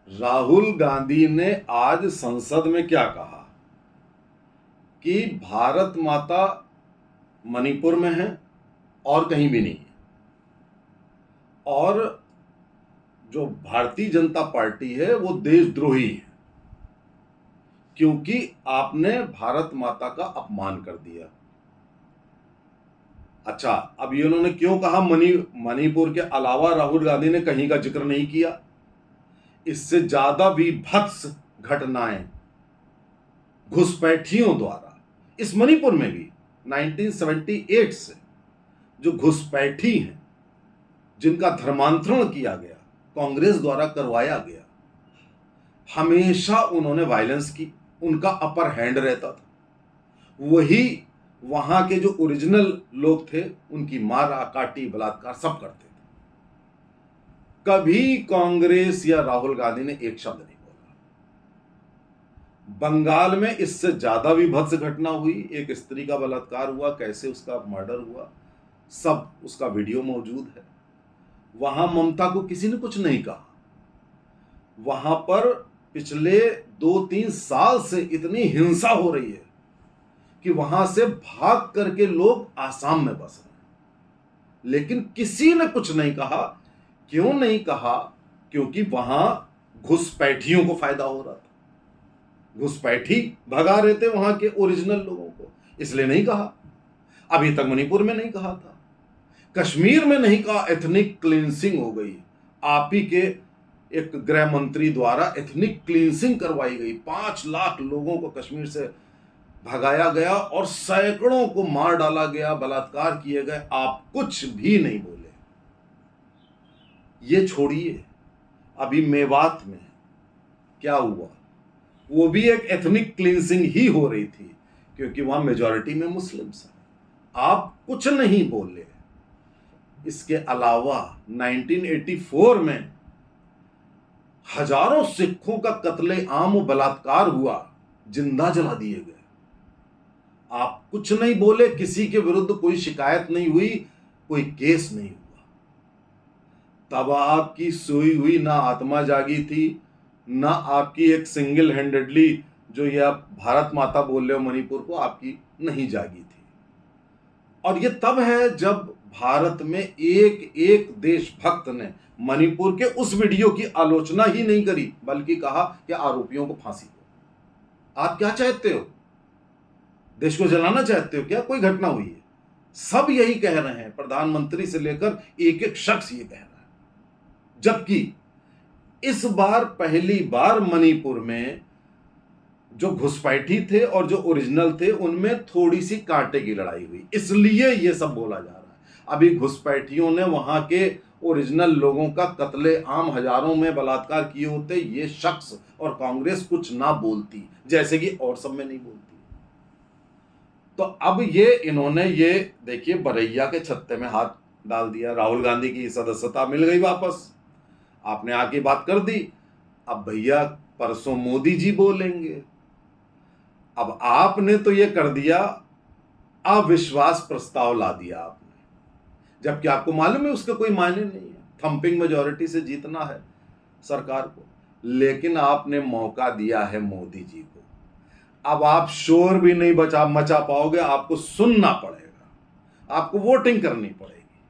राहुल गांधी ने आज संसद में क्या कहा कि भारत माता मणिपुर में है और कहीं भी नहीं है, और जो भारतीय जनता पार्टी है वो देशद्रोही है क्योंकि आपने भारत माता का अपमान कर दिया। अच्छा, अब ये उन्होंने क्यों कहा? मणिपुर के अलावा राहुल गांधी ने कहीं का जिक्र नहीं किया। इससे ज्यादा विभत्स घटनाएं घुसपैठियों द्वारा इस मणिपुर में भी 1978 से जो घुसपैठी हैं, जिनका धर्मांतरण किया गया, कांग्रेस द्वारा करवाया गया, हमेशा उन्होंने वायलेंस की, उनका अपर हैंड रहता था। वही वहां के जो ओरिजिनल लोग थे उनकी मारा काटी बलात्कार सब करते थे। कभी कांग्रेस या राहुल गांधी ने एक शब्द नहीं बोला। बंगाल में इससे ज्यादा विभत्स घटना हुई, एक स्त्री का बलात्कार हुआ, कैसे उसका मर्डर हुआ, सब उसका वीडियो मौजूद है। वहां ममता को किसी ने कुछ नहीं कहा। वहां पर पिछले 2-3 साल से इतनी हिंसा हो रही है कि वहां से भाग करके लोग आसाम में बस रहे हैं, लेकिन किसी ने कुछ नहीं कहा। क्यों नहीं कहा? क्योंकि वहां घुसपैठियों को फायदा हो रहा था। घुसपैठी भगा रहे थे वहां के ओरिजिनल लोगों को, इसलिए नहीं कहा। अभी तक मणिपुर में नहीं कहा था, कश्मीर में नहीं कहा। एथनिक क्लींसिंग हो गई। आप ही के एक गृह मंत्री द्वारा एथनिक क्लींसिंग करवाई गई। 5 लाख लोगों को कश्मीर से भगाया गया और सैकड़ों को मार डाला गया, बलात्कार किए गए। आप कुछ भी नहीं बोले। ये छोड़िए, अभी मेवात में क्या हुआ? वो भी एक एथनिक क्लींसिंग ही हो रही थी क्योंकि वहां मेजॉरिटी में मुस्लिम्स हैं। आप कुछ नहीं बोले। इसके अलावा 1984 में हजारों सिखों का कत्ले-आम बलात्कार हुआ, जिंदा जला दिए गए। आप कुछ नहीं बोले। किसी के विरुद्ध कोई शिकायत नहीं हुई, कोई केस नहीं हुआ। तब आपकी सोई हुई ना आत्मा जागी थी, ना आपकी एक सिंगल हैंडेडली जो ये आप भारत माता बोल रहे हो मणिपुर को, आपकी नहीं जागी थी। और ये तब है जब भारत में एक एक देशभक्त ने मणिपुर के उस वीडियो की आलोचना ही नहीं करी, बल्कि कहा कि आरोपियों को फांसी दो। आप क्या चाहते हो? देश को जलाना चाहते हो क्या? कोई घटना हुई है? सब यही कह रहे हैं, प्रधानमंत्री से लेकर एक एक शख्स ये कह रहा है। जबकि इस बार पहली बार मणिपुर में जो घुसपैठी थे और जो ओरिजिनल थे उनमें थोड़ी सी कांटे की लड़ाई हुई, इसलिए ये सब बोला जा रहा है। अभी घुसपैठियों ने वहां के ओरिजिनल लोगों का कत्ले आम हजारों में बलात्कार किए होते, ये शख्स और कांग्रेस कुछ ना बोलती, जैसे कि और सब में नहीं बोलती। तो अब ये इन्होंने ये देखिए बरैया के छत्ते में हाथ डाल दिया। राहुल गांधी की सदस्यता मिल गई वापस, आपने आके बात कर दी। अब भैया परसों मोदी जी बोलेंगे। अब आपने तो ये कर दिया, अविश्वास प्रस्ताव ला दिया आपने, जबकि आपको मालूम है उसके कोई मायने नहीं है, थंपिंग मेजॉरिटी से जीतना है सरकार को। लेकिन आपने मौका दिया है मोदी जी को। अब आप शोर भी नहीं मचा पाओगे, आपको सुनना पड़ेगा, आपको वोटिंग करनी पड़ेगी।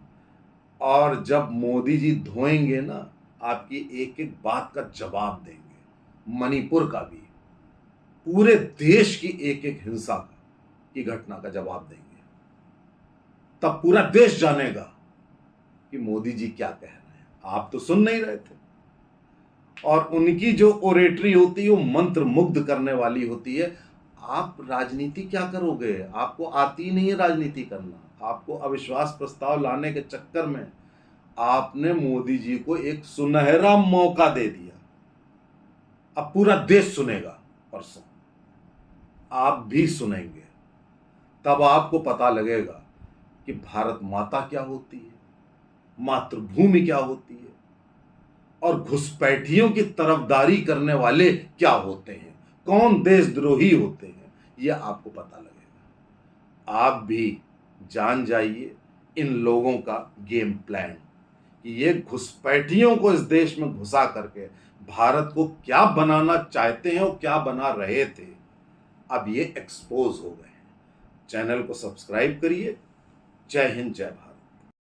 और जब मोदी जी धोएंगे ना, आपकी एक एक बात का जवाब देंगे। मणिपुर का भी, पूरे देश की एक एक हिंसा की घटना का जवाब देंगे। तब पूरा देश जानेगा कि मोदी जी क्या कह रहे हैं। आप तो सुन नहीं रहे थे। और उनकी जो ओरेटरी होती है वो मंत्र मुग्ध करने वाली होती है। आप राजनीति क्या करोगे? आपको आती नहीं है राजनीति करना। आपको अविश्वास प्रस्ताव लाने के चक्कर में आपने मोदी जी को एक सुनहरा मौका दे दिया। अब पूरा देश सुनेगा, परसों आप भी सुनेंगे। तब आपको पता लगेगा कि भारत माता क्या होती है, मातृभूमि क्या होती है, और घुसपैठियों की तरफदारी करने वाले क्या होते हैं, कौन देशद्रोही होते हैं, यह आपको पता लगेगा। आप भी जान जाइए इन लोगों का गेम प्लान कि ये घुसपैठियों को इस देश में घुसा करके भारत को क्या बनाना चाहते हैं और क्या बना रहे थे, अब ये एक्सपोज हो गए हैं। चैनल को सब्सक्राइब करिए। जय हिंद, जय भारत।